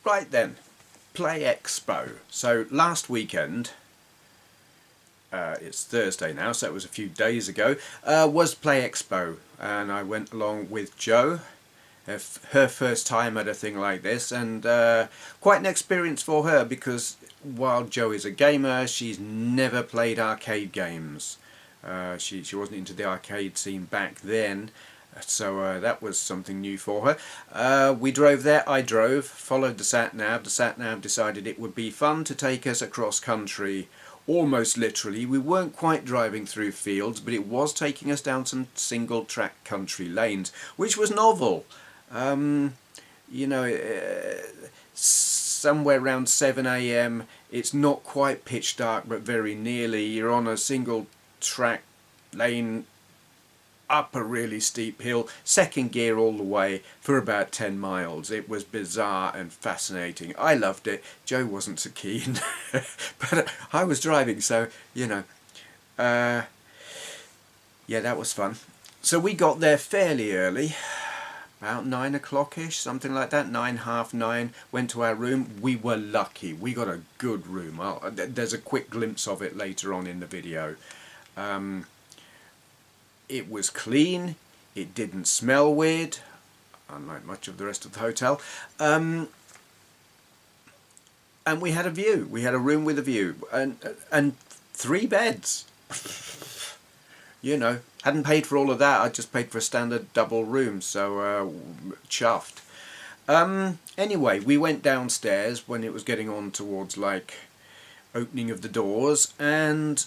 Right then, Play Expo. So last weekend, it's Thursday now, so it was a few days ago, was Play Expo, and I went along with Jo, her first time at a thing like this, and quite an experience for her, because while Jo is a gamer, she's never played arcade games. She wasn't into the arcade scene back then, so that was something new for her. We drove there, I drove, followed the sat-nav. The sat-nav decided it would be fun to take us across country, almost literally. We weren't quite driving through fields, but it was taking us down some single track country lanes, which was novel. You know, somewhere around 7 AM, it's not quite pitch dark, but very nearly. You're on a single track lane up a really steep hill, second gear all the way for about 10 miles. It was bizarre and fascinating. I loved it. Jo wasn't so keen, but I was driving, so you know, yeah, that was fun. So we got there fairly early, about 9 o'clock-ish, something like that, 9, half 9, went to our room. We were lucky, we got a good room. There's a quick glimpse of it later on in the video. It was clean, it didn't smell weird, unlike much of the rest of the hotel, and we had a view. We had a room with a view, and 3 beds. You know, hadn't paid for all of that, I just paid for a standard double room, so chuffed. Anyway, we went downstairs when it was getting on towards like opening of the doors, and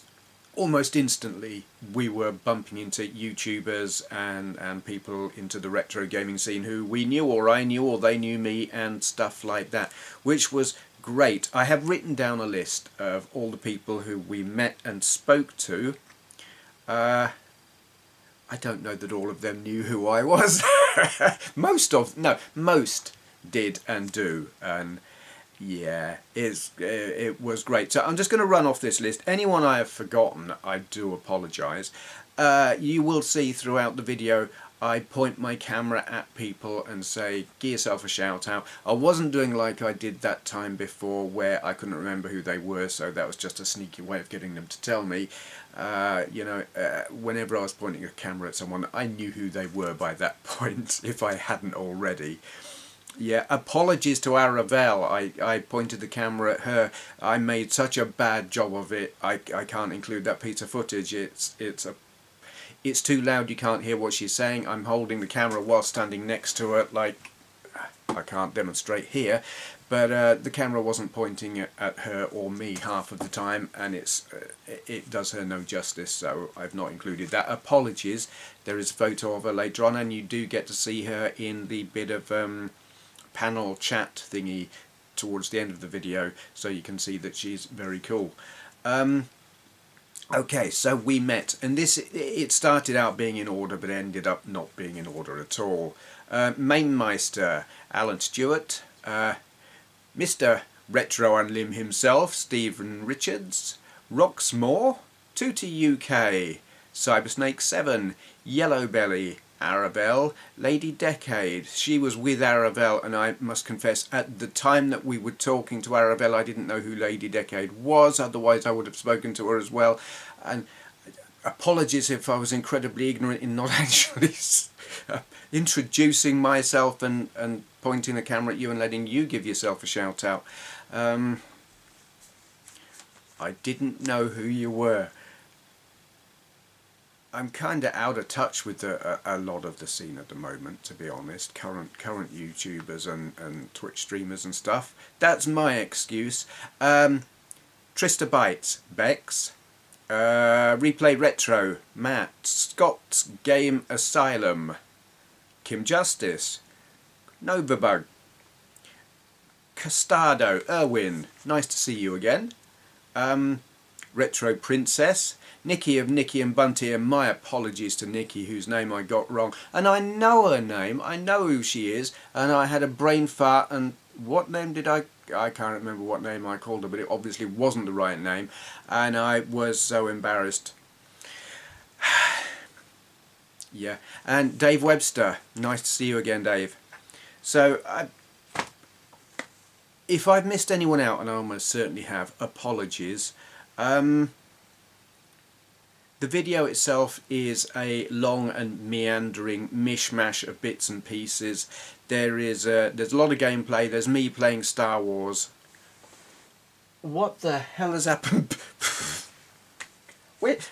almost instantly we were bumping into YouTubers and people into the retro gaming scene who we knew, or I knew, or they knew me, and stuff like that, which was great. I have written down a list of all the people who we met and spoke to. I don't know that all of them knew who I was. Most did and do, and yeah, it was great. So I'm just going to run off this list. Anyone I have forgotten, I do apologise. You will see throughout the video I point my camera at people and say, give yourself a shout out. I wasn't doing like I did that time before where I couldn't remember who they were, so that was just a sneaky way of getting them to tell me. You know, whenever I was pointing a camera at someone, I knew who they were by that point, if I hadn't already. Yeah, apologies to Aravel. I pointed the camera at her. I made such a bad job of it. I can't include that piece of footage. It's too loud, you can't hear what she's saying. I'm holding the camera while standing next to her, like, I can't demonstrate here, but the camera wasn't pointing at her or me half of the time, and it does her no justice, so I've not included that. Apologies. There is a photo of her later on, and you do get to see her in the bit of panel chat thingy towards the end of the video, so you can see that she's very cool. Okay, so we met, and it started out being in order but ended up not being in order at all. Mainmeister Alan Stewart, Mr. Retro and Limb himself, Stephen Richards, Roxmore, Tootie UK, Cybersnake 7, Yellow Belly, Aravel, Lady Decade. She was with Aravel, and I must confess, at the time that we were talking to Aravel, I didn't know who Lady Decade was, otherwise I would have spoken to her as well. And apologies if I was incredibly ignorant in not actually introducing myself and pointing the camera at you and letting you give yourself a shout out. I didn't know who you were. I'm kind of out of touch with a lot of the scene at the moment, to be honest. Current YouTubers and Twitch streamers and stuff. That's my excuse. Trista Bites, Bex, Replay Retro, Matt, Scott's Game Asylum, Kim Justice, Novabug, Costado, Erwin, nice to see you again. Retro Princess, Nikki of Nikki and Bunty, and my apologies to Nikki, whose name I got wrong. And I know her name, I know who she is, and I had a brain fart, and what name did I can't remember what name I called her, but it obviously wasn't the right name, and I was so embarrassed. Yeah, and Dave Webster, nice to see you again, Dave. So, if I've missed anyone out, and I almost certainly have, apologies. The video itself is a long and meandering mishmash of bits and pieces. There's a lot of gameplay. There's me playing Star Wars. What the hell has happened? Wait,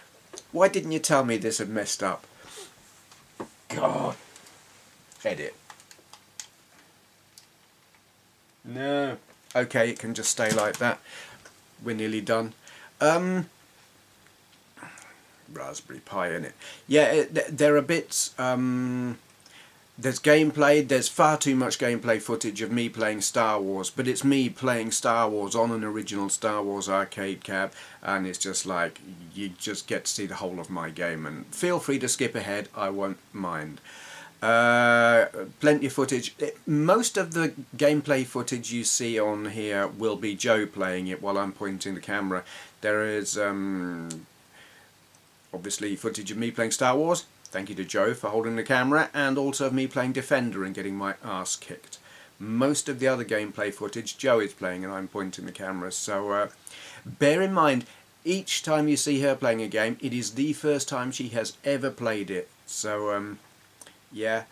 why didn't you tell me this had messed up? God. Edit. No. Okay, it can just stay like that. We're nearly done. Raspberry Pi in it. Yeah, there are bits. There's gameplay. There's far too much gameplay footage of me playing Star Wars, but it's me playing Star Wars on an original Star Wars arcade cab, and it's just like you just get to see the whole of my game. And feel free to skip ahead. I won't mind. Plenty of footage. Most of the gameplay footage you see on here will be Joe playing it while I'm pointing the camera. There is obviously footage of me playing Star Wars. Thank you to Joe for holding the camera, and also of me playing Defender and getting my arse kicked. Most of the other gameplay footage Joe is playing and I'm pointing the camera, so bear in mind, each time you see her playing a game, it is the first time she has ever played it. So yeah,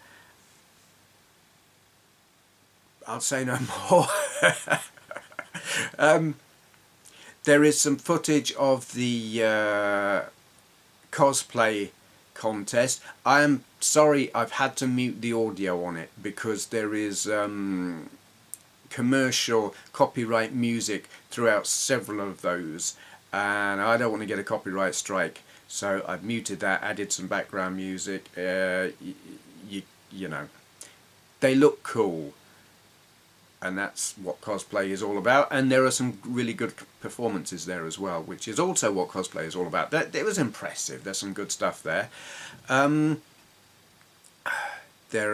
I'll say no more. There is some footage of the cosplay contest. I am sorry I've had to mute the audio on it because there is commercial copyright music throughout several of those, and I don't want to get a copyright strike, so I've muted that, added some background music. You know, they look cool, and that's what cosplay is all about, and there are some really good performances there as well, which is also what cosplay is all about. It was impressive. There's some good stuff there. There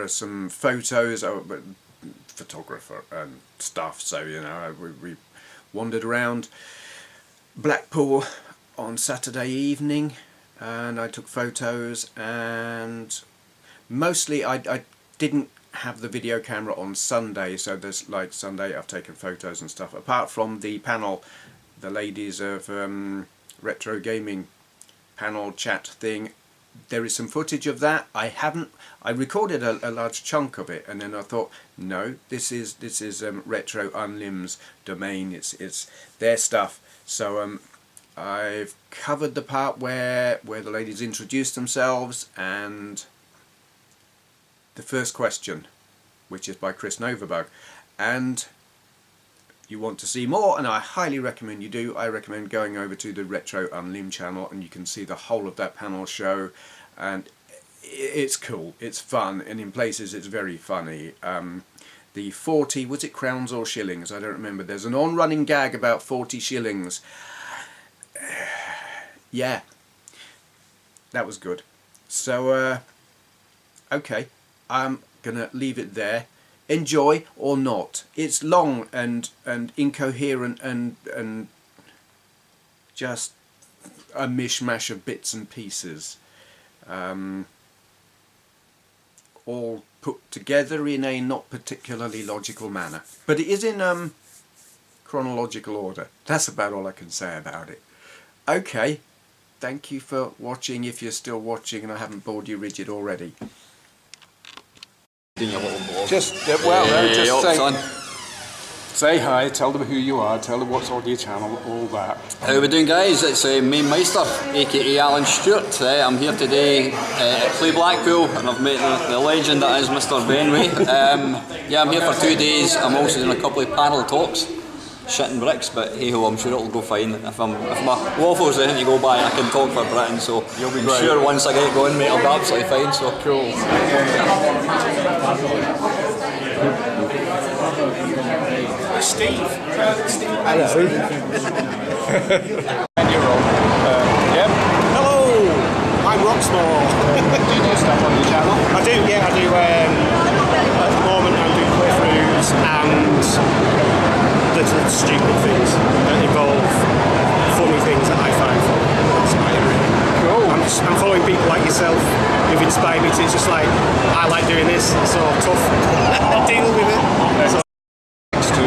are some photos, photographer and stuff, so you know, we wandered around Blackpool on Saturday evening and I took photos, and mostly I didn't have the video camera on Sunday, so there's like Sunday I've taken photos and stuff. Apart from the panel, the ladies of retro gaming panel chat thing, there is some footage of that. I recorded a large chunk of it, and then I thought, no, this is Retro Unlim's domain. It's their stuff. So I've covered the part where the ladies introduced themselves, and the first question, which is by Chris Novabug, and you want to see more, and I highly recommend you do. I recommend going over to the Retro Unlim channel, and you can see the whole of that panel show, and it's cool, it's fun, and in places it's very funny. The 40, was it crowns or shillings? I don't remember. There's an on-running gag about 40 shillings. Yeah, that was good. So, okay, I'm gonna leave it there. Enjoy or not. It's long and incoherent and just a mishmash of bits and pieces, all put together in a not particularly logical manner. But it is in chronological order. That's about all I can say about it. Okay, thank you for watching, if you're still watching and I haven't bored you rigid already. Just say hi, tell them who you are, tell them what's on your channel, all that. How are we doing, guys? It's Main Meister, aka Alan Stewart. I'm here today at Expo Blackpool, and I've met the legend that is Mr. Benway. Yeah, I'm here for 2 days. I'm also doing a couple of panel talks, shitting bricks, but hey ho, I'm sure it'll go fine. If my waffles anything to go by, I can talk for Britain, so you'll be great. Sure once I get going, mate, I'll be absolutely fine. So cool. Steve. Hello. Yep. Hello, I'm Roxmore. Do you do stuff on your channel? I do, yeah, I do. At the moment, I'm doing playthroughs and little stupid things that involve funny things that I find inspiring. Cool. I'm following people like yourself who've inspired me to. It's just like, I like doing this, so tough. Deal with it. So,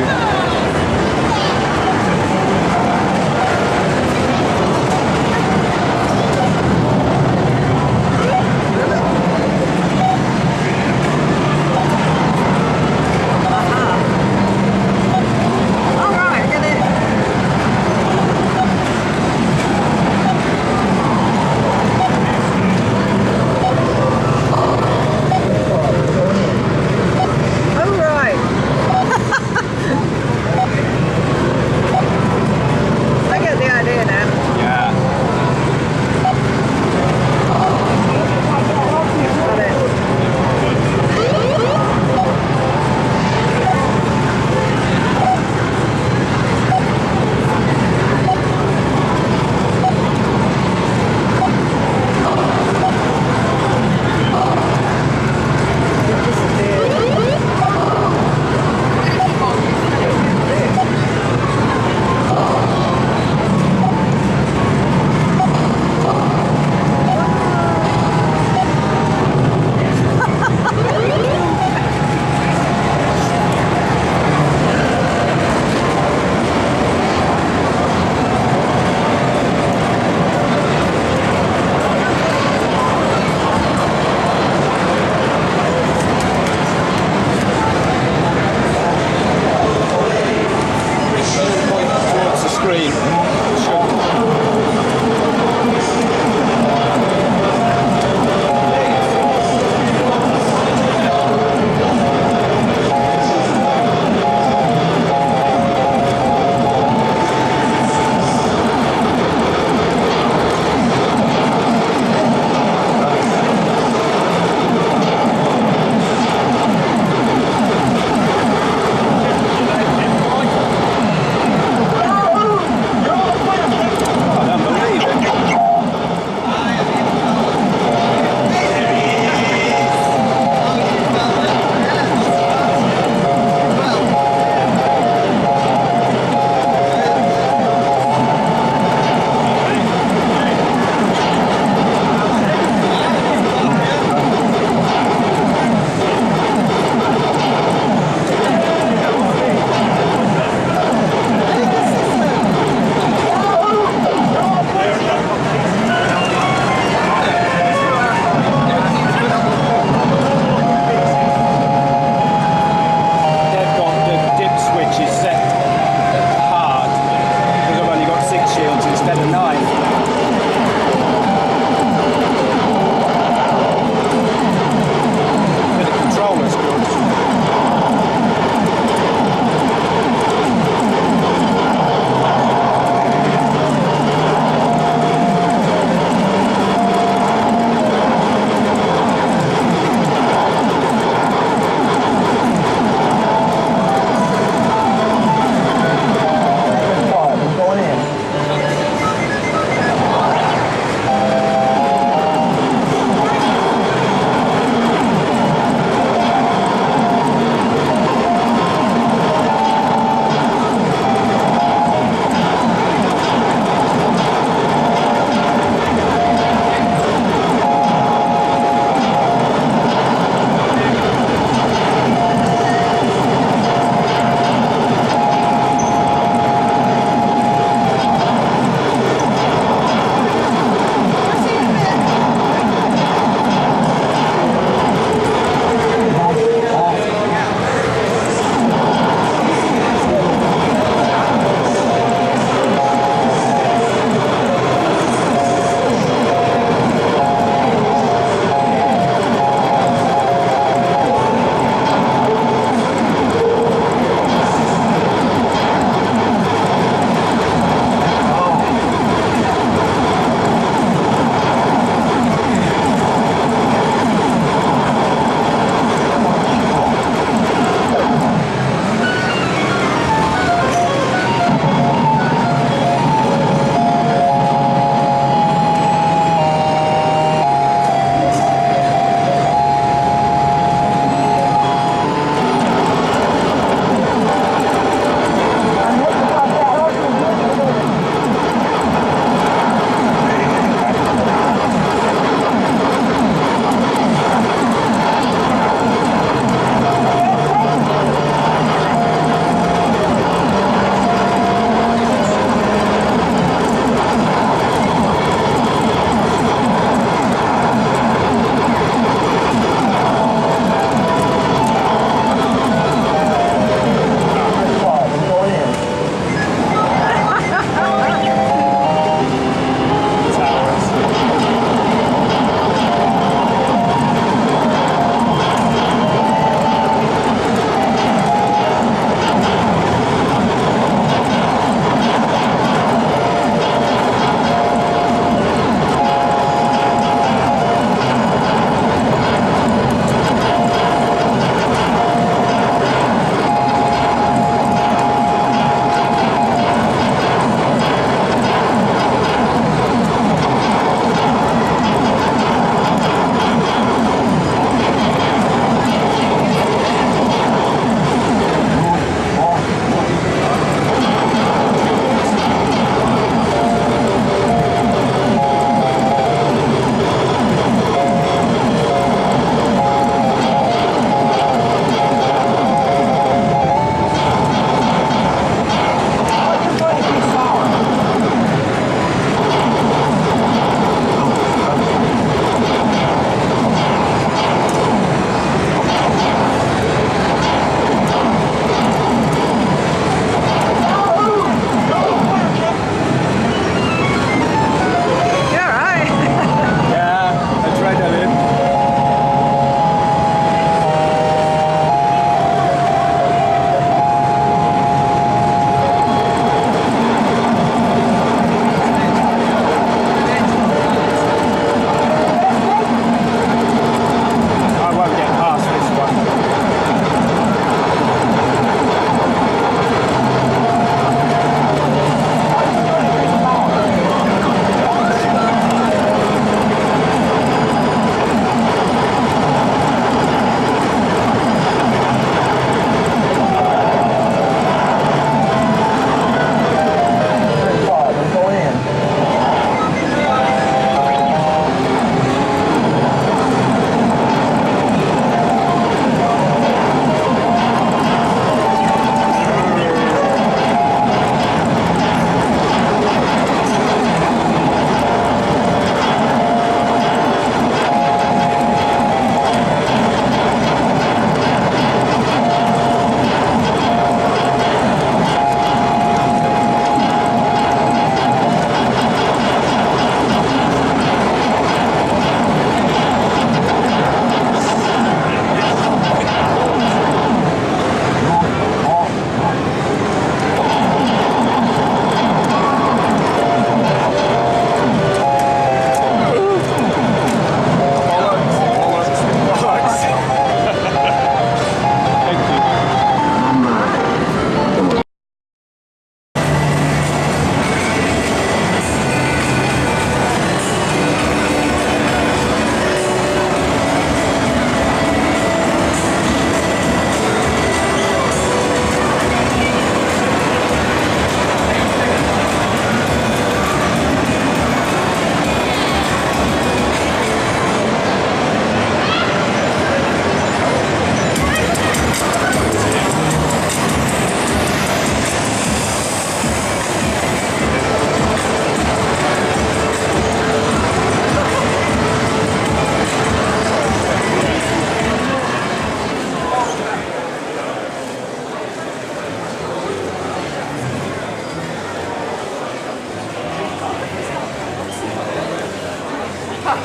Hello,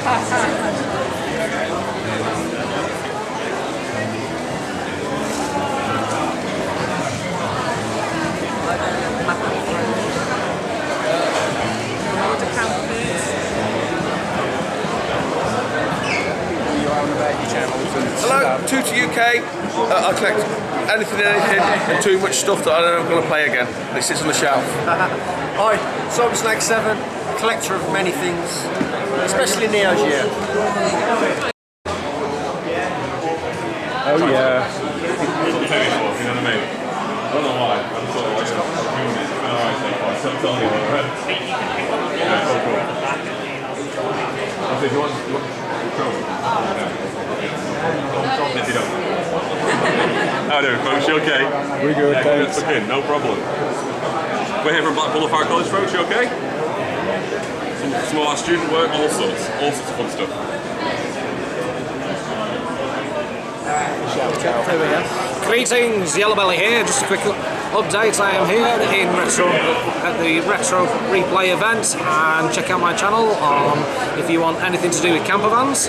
Tutor UK. I collect anything and too much stuff that I don't know I'm going to play again. It sits on the shelf. Hi, Simon Snag 7, collector of many things, especially Neo Geo. Oh yeah. How do folks, you okay? We're good, thanks. Okay, no problem. We're here from Blackpool of our college, folks, you okay? Some of our student work, all sorts of fun stuff. Greetings, Yellow Belly here. Just a quick update. I am here in Retro at the Retro Replay event, and check out my channel if you want anything to do with camper vans,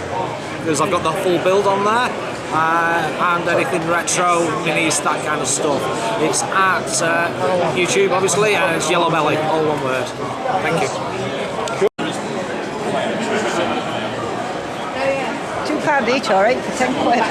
because I've got the full build on there, and anything retro, minis, that kind of stuff. It's at YouTube, obviously, and it's Yellow Belly, all one word. Thank you. £2 each, alright, for 10 quid.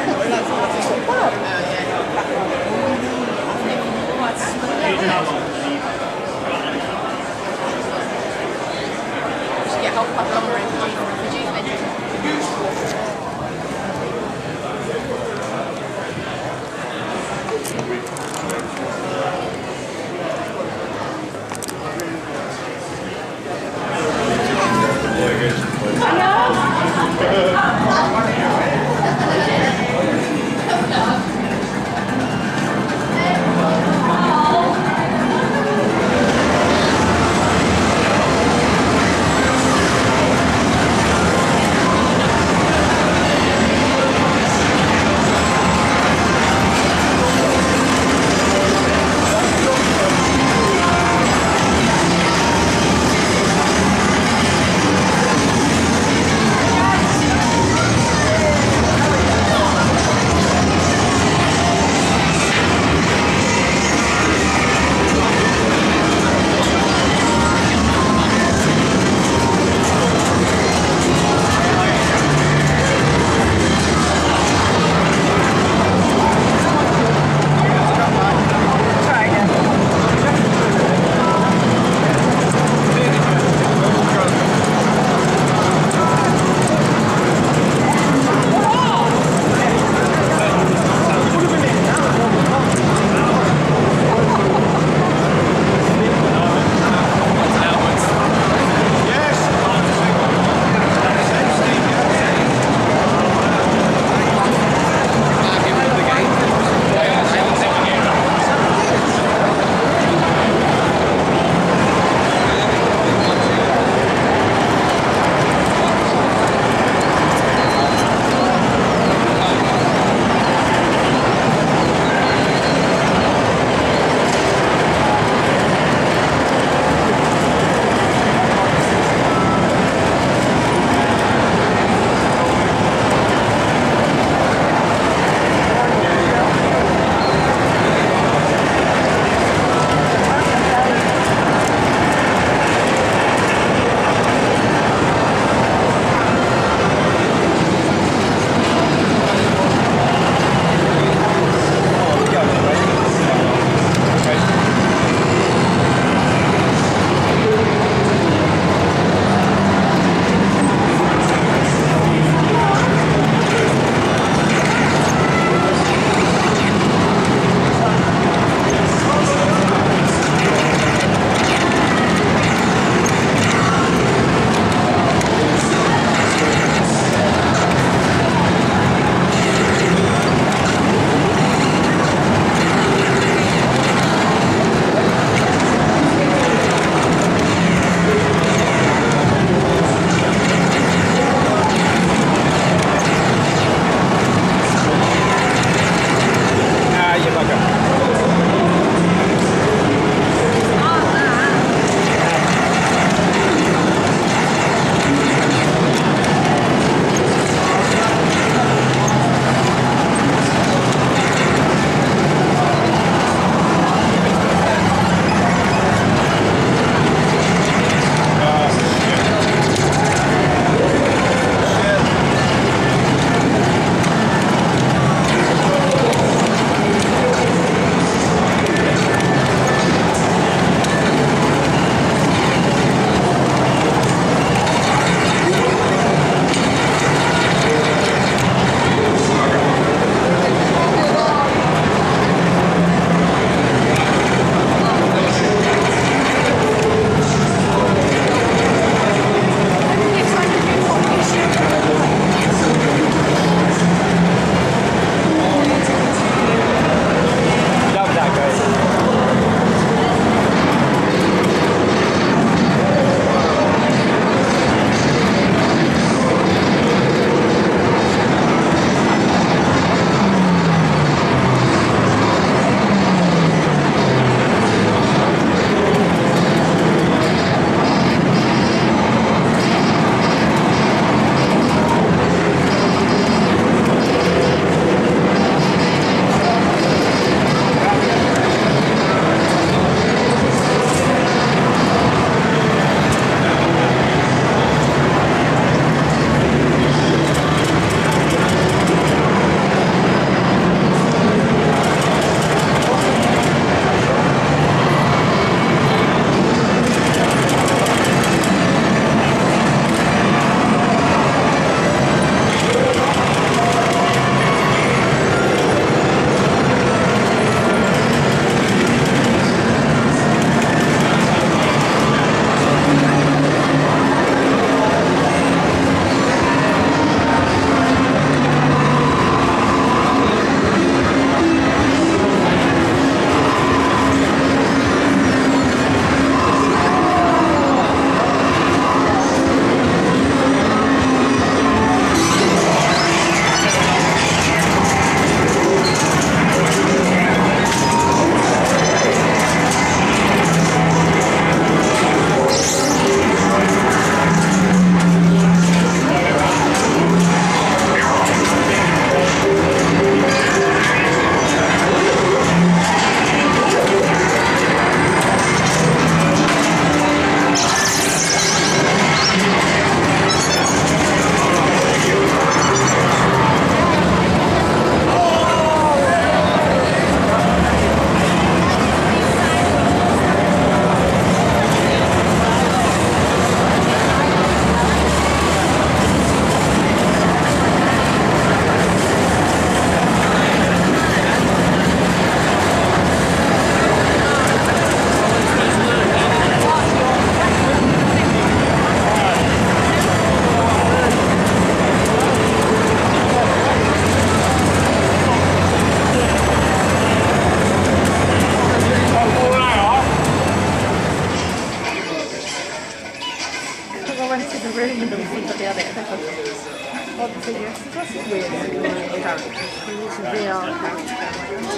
Well, the thing is, because it's weird, it's a character. It's a VR character. It's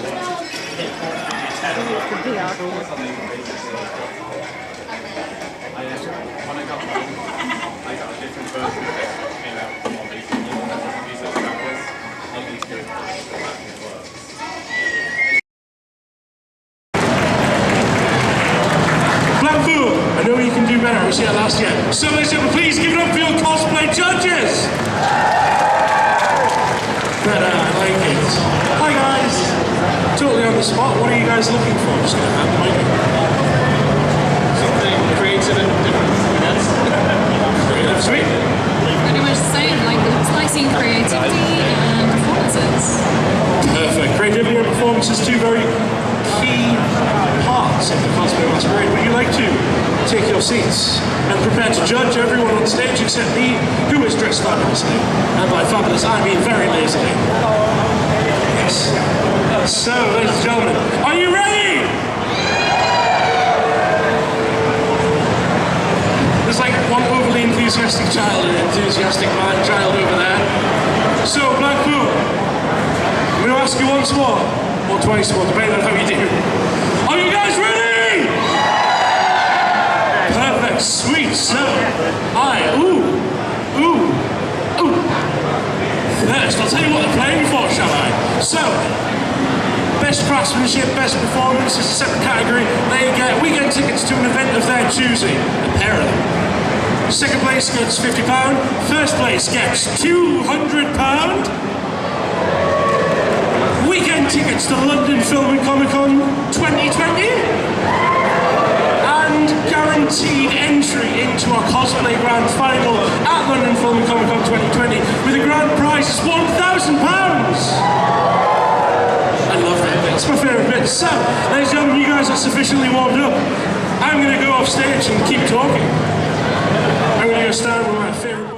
a VR character. Blackpool, I know you can do better. We see that last year. So, ladies and gentlemen, please give it up for your cosplay judges. Better, I like it. Hi guys. Totally on the spot. What are you guys looking for? Just gonna hand the mic over. Something creative and different. Yes. Creative, sweet. Pretty much the same, like slicing creativity and performances. Perfect. Creativity and performance is two very key parts of the cosplay masquerade. Would you like to take your seats and prepare to judge everyone on stage except me, who is dressed fabulously? And by fabulous, I mean very lazily. Yes. So, ladies and gentlemen, are you ready? There's like one overly enthusiastic child and an enthusiastic child over there. So, Blackpool, I'm going to ask you once more, or twice more, depending on how you do. Are you guys ready? Perfect, sweet. So, first, I'll tell you what they're playing for, shall I? So, best craftsmanship, best performance is a separate category. They get weekend tickets to an event of their choosing, a pair of them. Second place gets £50. First place gets £200. Weekend tickets to London Film and Comic Con 2020. And guaranteed entry into our cosplay grand final at London Film and Comic Con 2020 with a grand prize of £1,000. I love that bit, it's my favourite bit. So, ladies and gentlemen, you guys are sufficiently warmed up. I'm going to go off stage and keep talking. I'm going to go stand with my favourite buddy.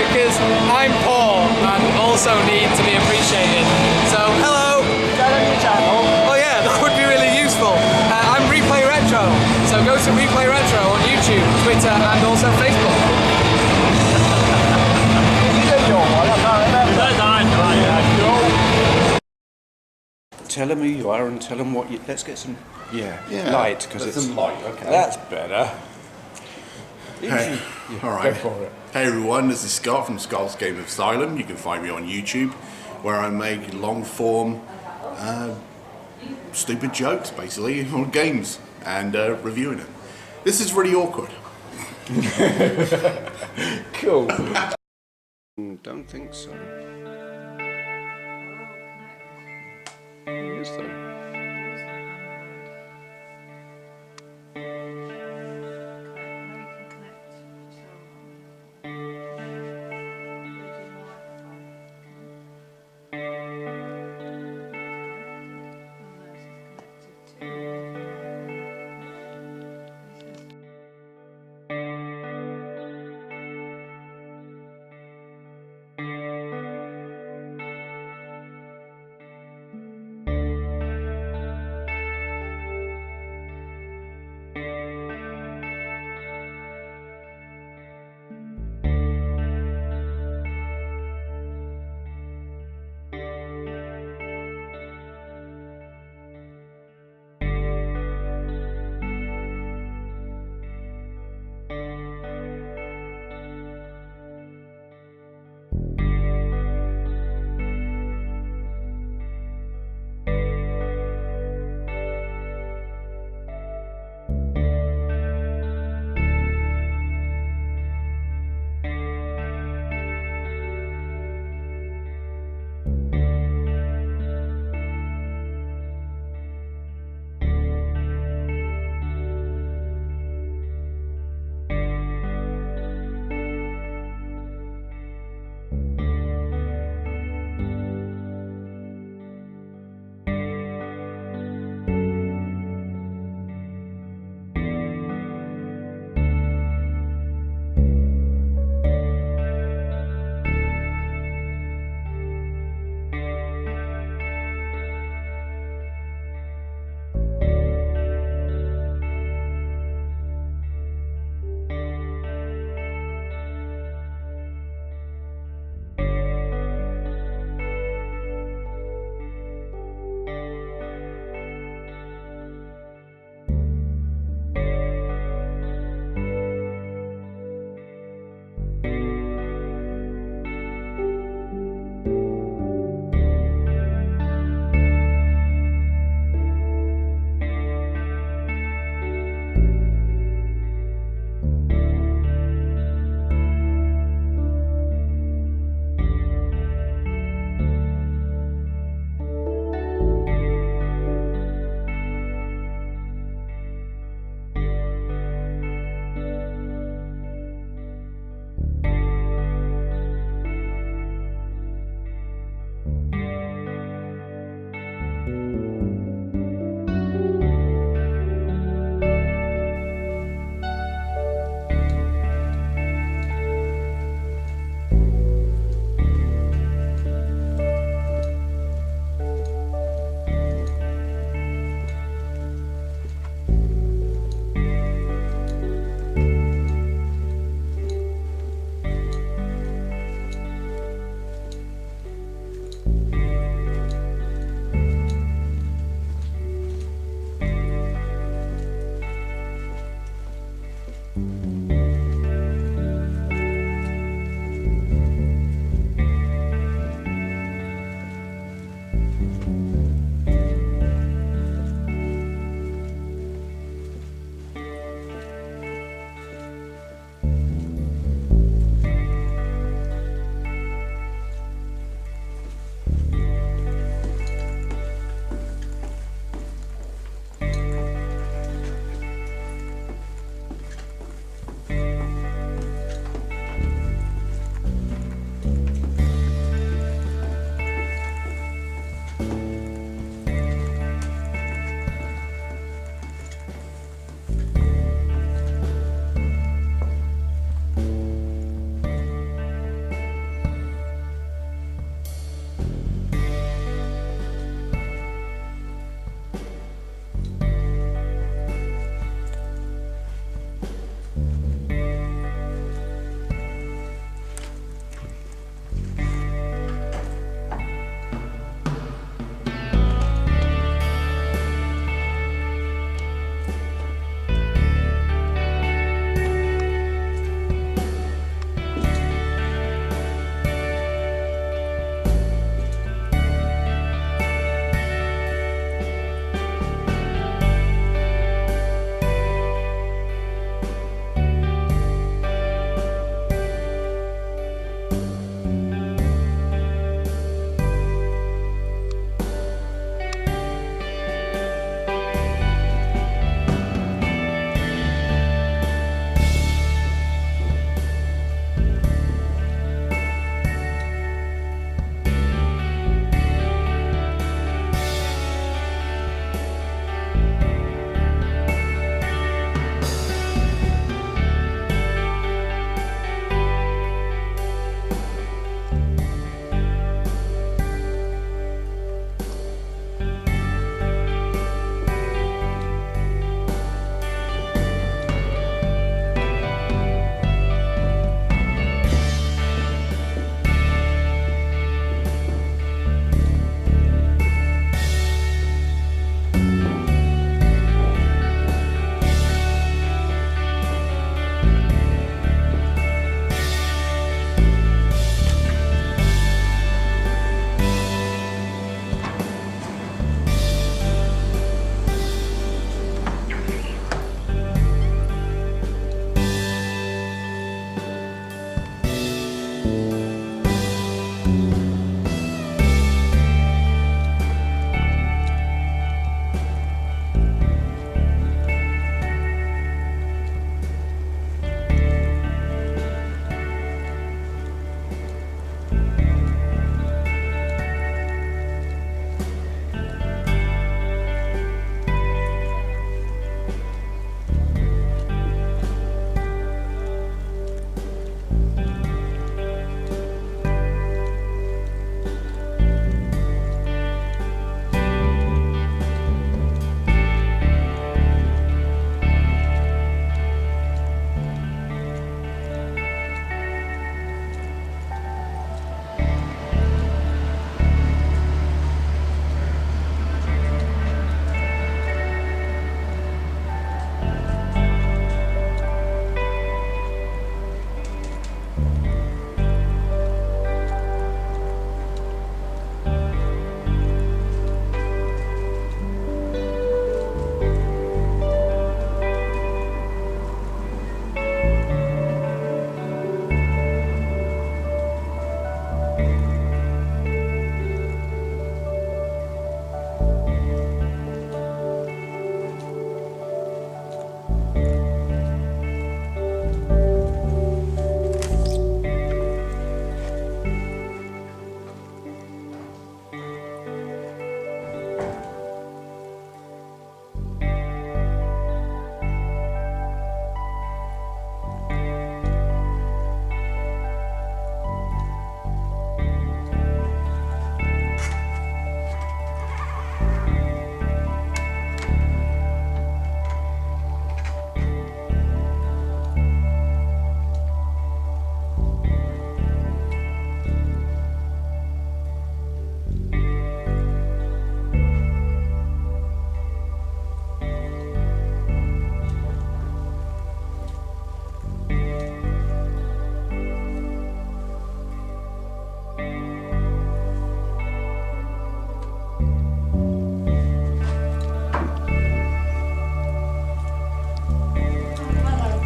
because I'm poor and also need to be appreciated. So, hello! Get on your channel. Oh yeah, that would be really useful. I'm Replay Retro, so go to Replay Retro on YouTube, Twitter and also Facebook. Tell them who you are and tell them what you... Let's get some... Yeah, light, because it's... some light, okay. That's better. Hey, alright. Go for it. Hey everyone, this is Scott from Scott's Game of Asylum. You can find me on YouTube, where I make long form, stupid jokes, basically, on games, and reviewing them. This is really awkward. Cool. Don't think so. Yes, though.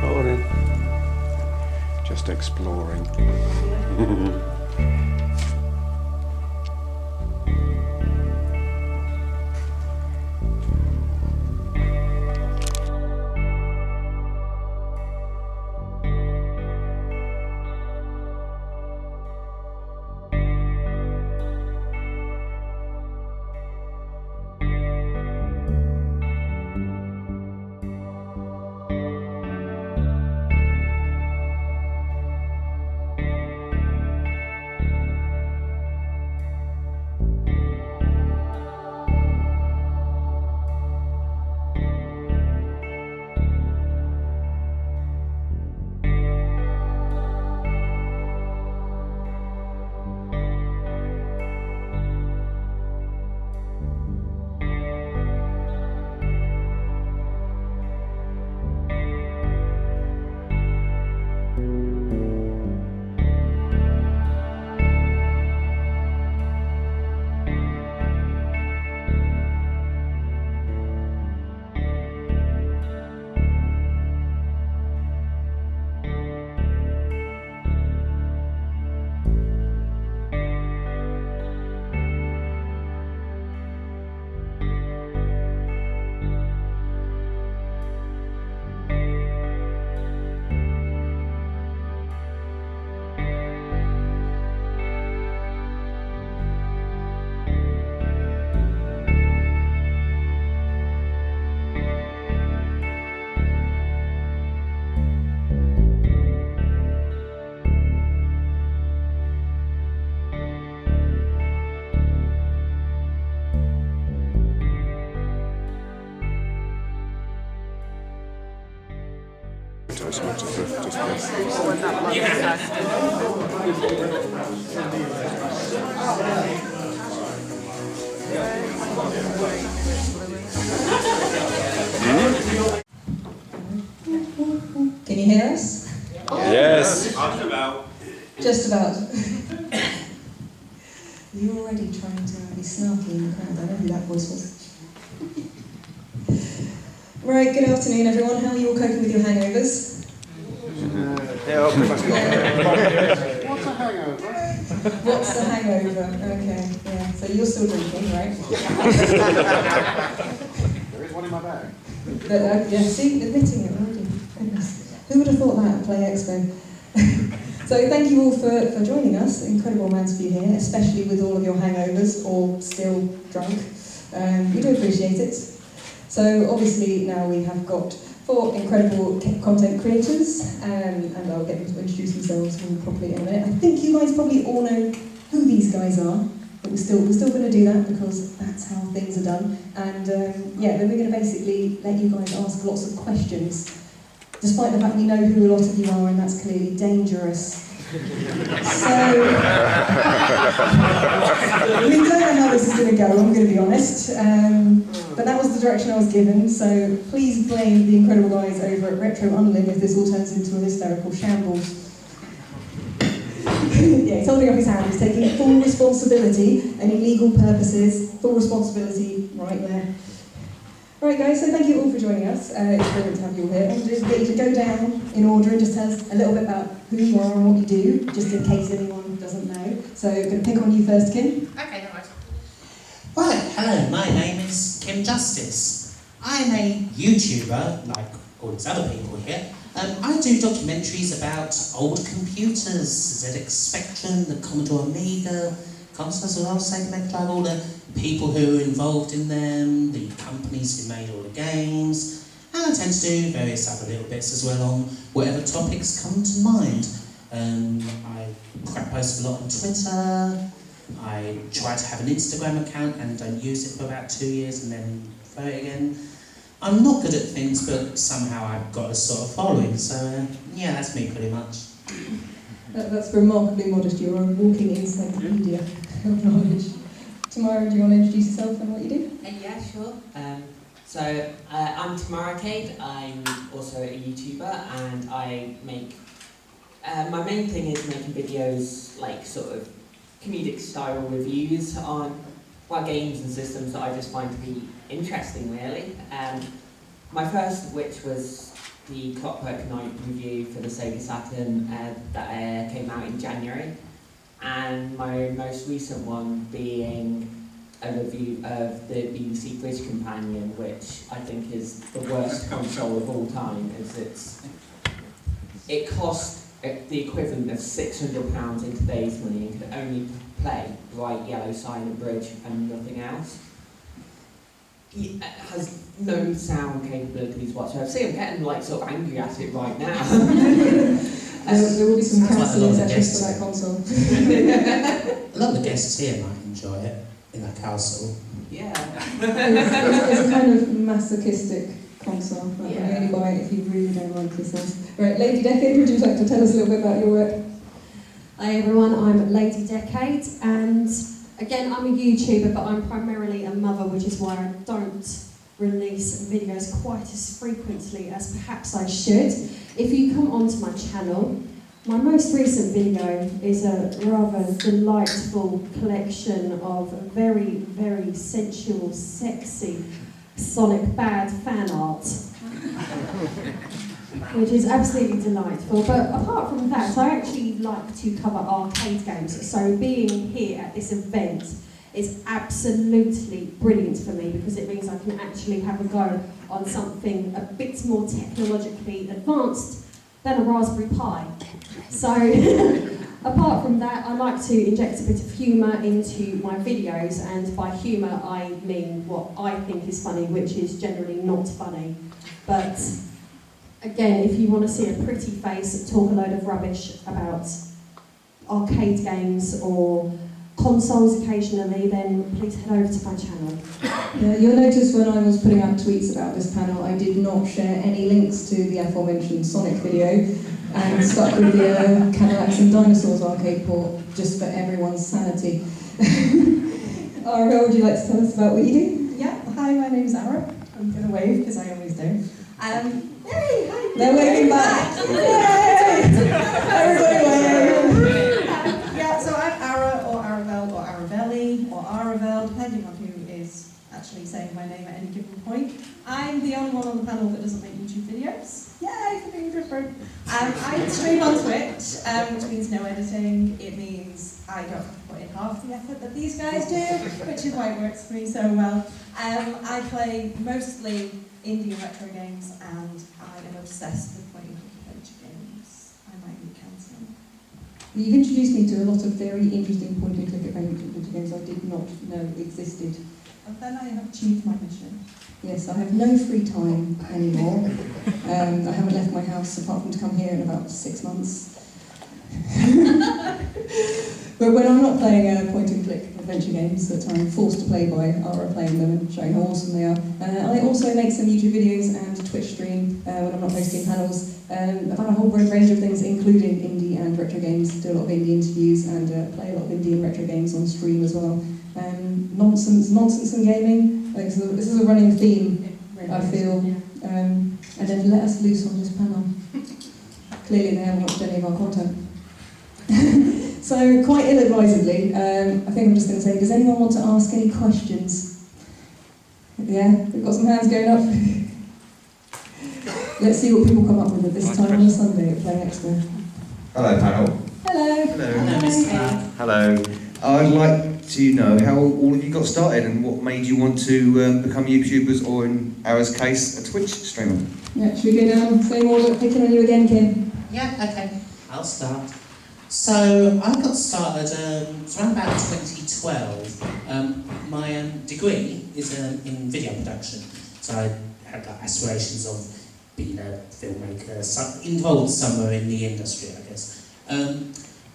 Morning. Just exploring. As much as Can you hear us? Yes. Just about. You're already trying to be snarky in the crowd. I know who that voice was. Right, good afternoon everyone. How are you all coping with your hangovers? What's a hangover? What's the hangover? Okay, yeah. So you're still drinking, right? There is one in my bag. But, yeah, see, admitting it already. Goodness. Who would have thought that at Play Expo? So thank you all for joining us. Incredible amounts of you here, especially with all of your hangovers or still drunk. We do appreciate it. So obviously now we have got 4 incredible content creators, and I'll get them to introduce themselves more properly in a minute. I think you guys probably all know who these guys are, but we're still going to do that because that's how things are done. And yeah, then we're going to basically let you guys ask lots of questions, despite the fact we know who a lot of you are, and that's clearly dangerous. So, we don't know how this is going to go, I'm going to be honest, but that was the direction I was given, so please blame the incredible guys over at Retro Unlim if this all turns into a hysterical shambles. Yeah, he's holding up his hand, he's taking full responsibility, any legal purposes, full responsibility right there. Alright guys, so thank you all for joining us. It's brilliant to have you all here. I'm just get you to go down in order and just tell us a little bit about who you are and what you do, just in case anyone doesn't know. So I'm going to pick on you first, Kim. Okay, no worries. Right, hello, my name is Kim Justice. I'm a YouTuber, like all these other people here. I do documentaries about old computers, ZX Spectrum, the Commodore Amiga, consoles as well, Sega Mega Drive, all the people who are involved in them, the companies who made all the games, and I tend to do various other little bits as well on whatever topics come to mind. I crap post a lot on Twitter, I try to have an Instagram account and don't use it for about 2 years and then throw it again. I'm not good at things, but somehow I've got a sort of following, so yeah, that's me pretty much. That's remarkably modest. You're a walking encyclopedia of knowledge. Tamara, do you want to introduce yourself and what you do? Yeah, sure. So I'm Tamara Cade. I'm also a YouTuber, and I make. My main thing is making videos, like sort of comedic style reviews on games and systems that I just find to be interesting, really. My first of which was the Clockwork Knight review for the Sega Saturn that came out in January, and my most recent one being a review of the BBC Bridge Companion, which I think is the worst console of all time, as it cost the equivalent of £600 in today's money and could only play bright yellow Silent Bridge and nothing else. It has no sound capabilities whatsoever. See, I'm getting like sort of angry at it right now. There will be some counselling sessions for that console. A lot of the guests here might enjoy it in that castle. Yeah. It's a kind of masochistic console. Like, you only buy it if you really don't like yourself. Right, Lady Decade, would you like to tell us a little bit about your work? Hi everyone, I'm Lady Decade, and again I'm a YouTuber, but I'm primarily a mother, which is why I don't release videos quite as frequently as perhaps I should. If you come onto my channel, my most recent video is a rather delightful collection of very, very sensual, sexy Sonic Bad fan art, which is absolutely delightful. But apart from that, I actually like to cover arcade games, so being here at this event is absolutely brilliant for me because it means I can actually have a go on something a bit more technologically advanced than a Raspberry Pi. So, apart from that, I like to inject a bit of humour into my videos, and by humour I mean what I think is funny, which is generally not funny. But again, if you want to see a pretty face talk a load of rubbish about arcade games or consoles occasionally, then please head over to my channel. You'll notice when I was putting out tweets about this panel, I did not share any links to the aforementioned Sonic video and stuck with the Cadillacs and Dinosaurs arcade port just for everyone's sanity. Ara, would you like to tell us about what you do? Yeah, hi, my name's Ara. I'm going to wave because I always do. Hey, hi. They're waving back. Yay! Everybody wave. Yeah, so I'm Ara, or Aravel, or Aravelli, or Aravel, depending on who is actually saying my name at any given point. I'm the only one on the panel that doesn't make YouTube videos. Yay, for being different. I stream on Twitch, which means no editing. It means I don't have to put in half the effort that these guys do, which is why it works for me so well. I play mostly indie and retro games, and I am obsessed with playing adventure games. I might need counselling. You've introduced me to a lot of very interesting point-and-click adventure games I did not know existed. And then I have achieved my mission. Yes, I have no free time anymore. I haven't left my house apart from to come here in about 6 months. But when I'm not playing point-and-click adventure games that I'm forced to play by Ara playing them and showing how awesome they are, I also make some YouTube videos and Twitch stream when I'm not hosting panels about a whole range of things, including indie and retro games. Do a lot of indie interviews and play a lot of indie and retro games on stream as well. Nonsense and gaming. This is a running theme, I feel. And then let us loose on this panel. Clearly they haven't watched any of our content. So quite ill-advisedly, I think I'm just going to say, does anyone want to ask any questions? Yeah, we've got some hands going up. Let's see what people come up with at this time on a Sunday at Play Expo. Hello, panel. Hello. Hello. Hello. I'd like to know how all of you got started and what made you want to become YouTubers, or in Ara's case, a Twitch streamer. Yeah, should we go down same order, picking on you again, Kim? Yeah, okay. I'll start. So I got started it's around about 2012. My degree is in video production, so I had like, aspirations of being a filmmaker, involved somewhere in the industry, I guess.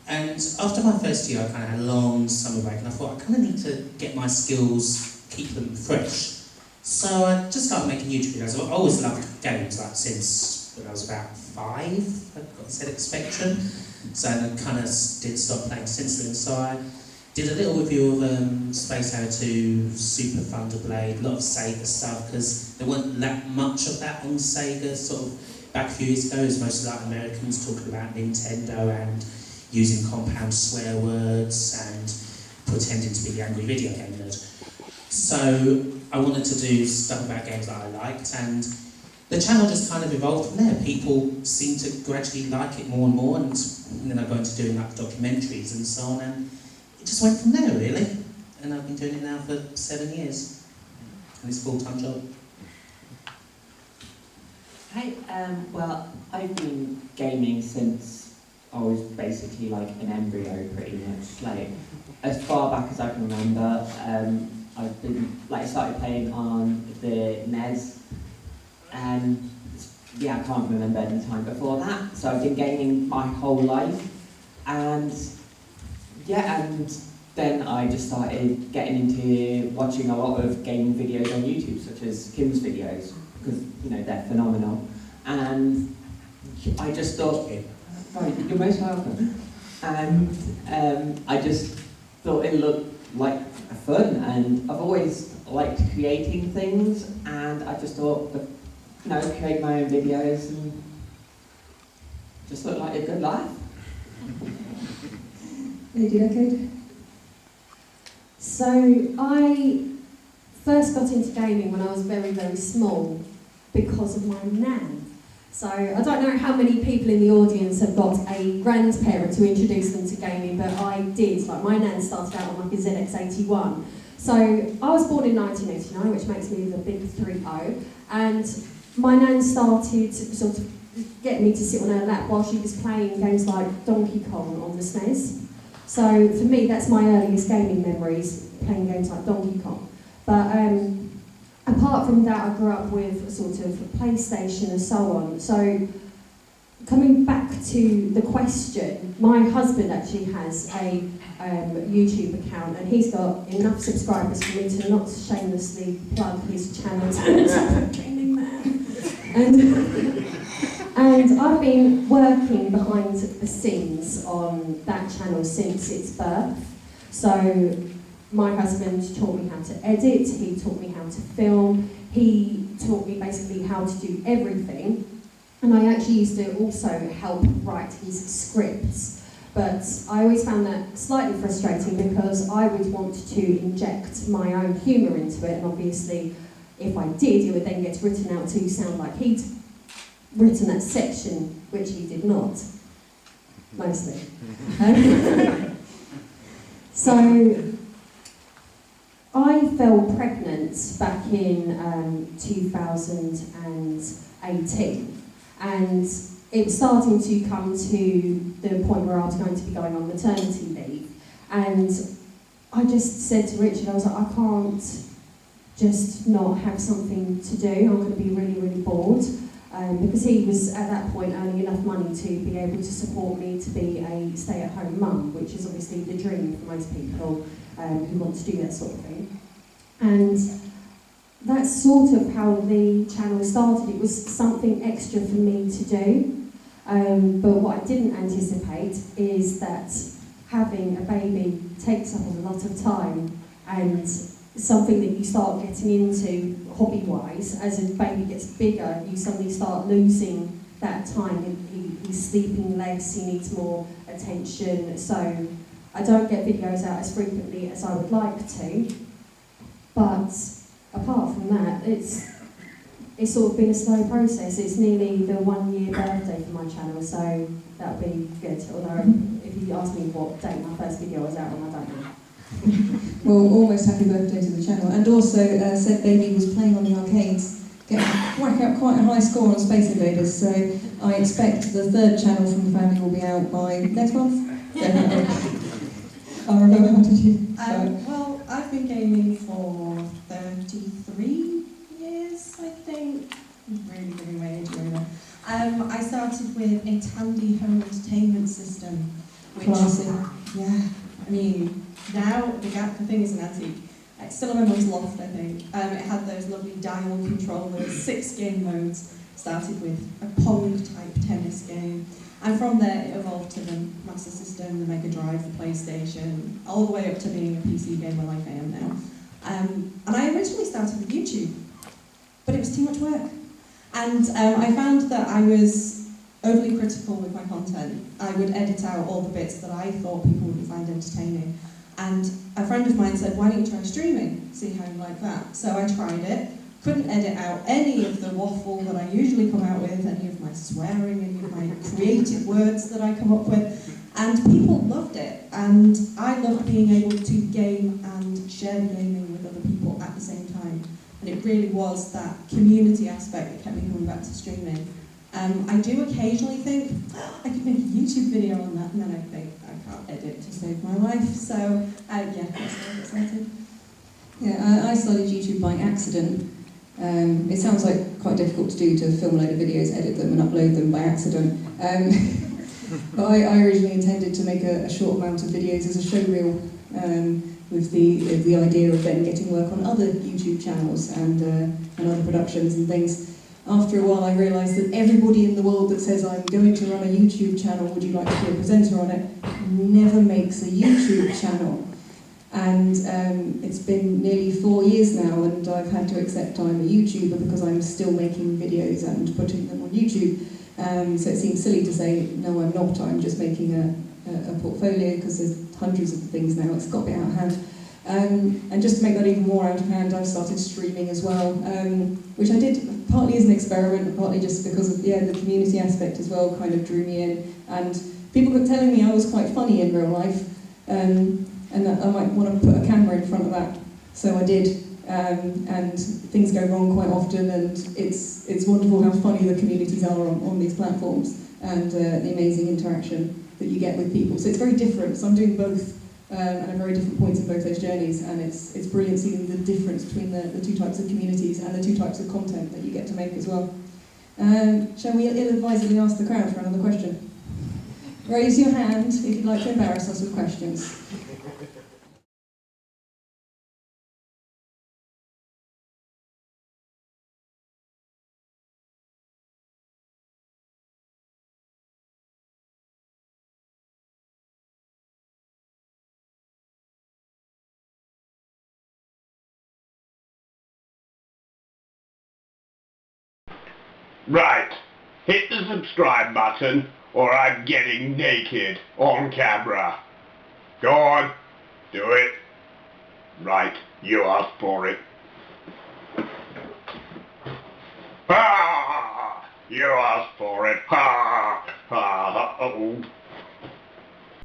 And after my first year, I kind of had a long summer break, and I thought I kind of need to get my skills, keep them fresh. So I just started making YouTube videos. I've always loved games, like since when I was about 5, I got ZX Spectrum. So I kind of didn't stop playing since then. So I did a little review of Space Harrier 2, Super Thunder Blade, a lot of Sega stuff, because there wasn't that much of that on Sega sort of back a few years ago. It was mostly like Americans talking about Nintendo and using compound swear words and pretending to be the angry video game nerd. So I wanted to do stuff about games that I liked, and the channel just kind of evolved from there. People seemed to gradually like it more and more, and then I got into doing like documentaries and so on, and it just went from there really. And I've been doing it now for 7 years, and it's a full-time job. Hi, well, I've been gaming since I was basically like an embryo, pretty much. Like, as far back as I can remember, I've been, like, started playing on the NES, and yeah, I can't remember any time before that. So I've been gaming my whole life, and yeah, and then I just started getting into watching a lot of gaming videos on YouTube, such as Kim's videos, because, you know, they're phenomenal. And I just thought, right, you're most welcome. And I just thought it looked like fun, and I've always liked creating things, and I just thought, you know, create my own videos and just looked like a good laugh. Lady Decade. So I first got into gaming when I was very, very small because of my nan. So I don't know how many people in the audience have got a grandparent to introduce them to gaming, but I did. Like, my nan started out on like a ZX81. So I was born in 1989, which makes me the big 3-0, and my nan started sort of getting me to sit on her lap while she was playing games like Donkey Kong on the SNES. So for me, that's my earliest gaming memories, playing games like Donkey Kong. But apart from that, I grew up with sort of PlayStation and so on. So coming back to the question, my husband actually has a YouTube account, and he's got enough subscribers for me to not shamelessly plug his channel. Gaming man. And I've been working behind the scenes on that channel since its birth. So my husband taught me how to edit, he taught me how to film, he taught me basically how to do everything. And I actually used to also help write his scripts. But I always found that slightly frustrating because I would want to inject my own humour into it, and obviously if I did, it would then get written out to sound like he'd written that section, which he did not, mostly. So I fell pregnant back in 2018, and it was starting to come to the point where I was going to be going on maternity leave, and I just said to Richard, I was like, I can't just not have something to do, I'm going to be really, really bored. Because he was at that point earning enough money to be able to support me to be a stay-at-home mum, which is obviously the dream for most people who want to do that sort of thing. And that's sort of how the channel started. It was something extra for me to do, but what I didn't anticipate is that having a baby takes up a lot of time, and something that you start getting into hobby-wise. As a baby gets bigger, you suddenly start losing that time. He's sleeping less, he needs more attention, so I don't get videos out as frequently as I would like to. But apart from that, it's sort of been a slow process. It's nearly the 1-year birthday for my channel, so that would be good. Although if you ask me what date my first video was out on, I don't know. Well, almost happy birthday to the channel. And also, said baby was playing on the arcades, whack out quite a high score on Space Invaders, so I expect the third channel from the family will be out by next month. Definitely. Arabelle, how did you start? Well, I've been gaming for 33 years, I think. Really giving my age away there. I started with a Tandy home entertainment system, which yeah, I mean, now the thing is an antique. It's still in my mum's loft, I think. It had those lovely dial controllers, 6 game modes. Started with a Pong-type tennis game. And from there, it evolved to the Master System, the Mega Drive, the PlayStation, all the way up to being a PC gamer like I am now. And I originally started with YouTube, but it was too much work. And I found that I was overly critical with my content. I would edit out all the bits that I thought people wouldn't find entertaining. And a friend of mine said, why don't you try streaming, see how you like that. So I tried it, couldn't edit out any of the waffle that I usually come out with, any of my swearing, any of my creative words that I come up with, and people loved it. And I loved being able to game and share the gaming with other people at the same time. And it really was that community aspect that kept me coming back to streaming. I do occasionally think, oh, I could make a YouTube video on that, and then I think, I can't edit to save my life, so yeah, that's how I got started. Yeah, I started YouTube by accident. It sounds like quite difficult to do, to film a load of videos, edit them and upload them by accident. But I originally intended to make a short amount of videos as a show reel, with the idea of then getting work on other YouTube channels and other productions and things. After a while I realised that everybody in the world that says I'm going to run a YouTube channel, would you like to be a presenter on it, never makes a YouTube channel. And it's been nearly 4 years now, and I've had to accept I'm a YouTuber because I'm still making videos and putting them on YouTube. So it seems silly to say, no, I'm not, I'm just making a portfolio, because there's hundreds of things now, it's got to be out of hand. And just to make that even more out of hand, I've started streaming as well, which I did partly as an experiment, partly just because of the community aspect as well kind of drew me in. And people were telling me I was quite funny in real life, and that I might want to put a camera in front of that. So I did, and things go wrong quite often, and it's wonderful how funny the communities are on these platforms, and the amazing interaction that you get with people. So it's very different, so I'm doing both, and at very different points in both those journeys, and it's brilliant seeing the difference between the two types of communities and the two types of content that you get to make as well. Shall we ill-advisedly ask the crowd for another question? Raise your hand if you'd like to embarrass us with questions. Right, hit the subscribe button or I'm getting naked on camera. Go on, do it. Right, you asked for it. Ah, you asked for it. Ha, ha, ha, oh.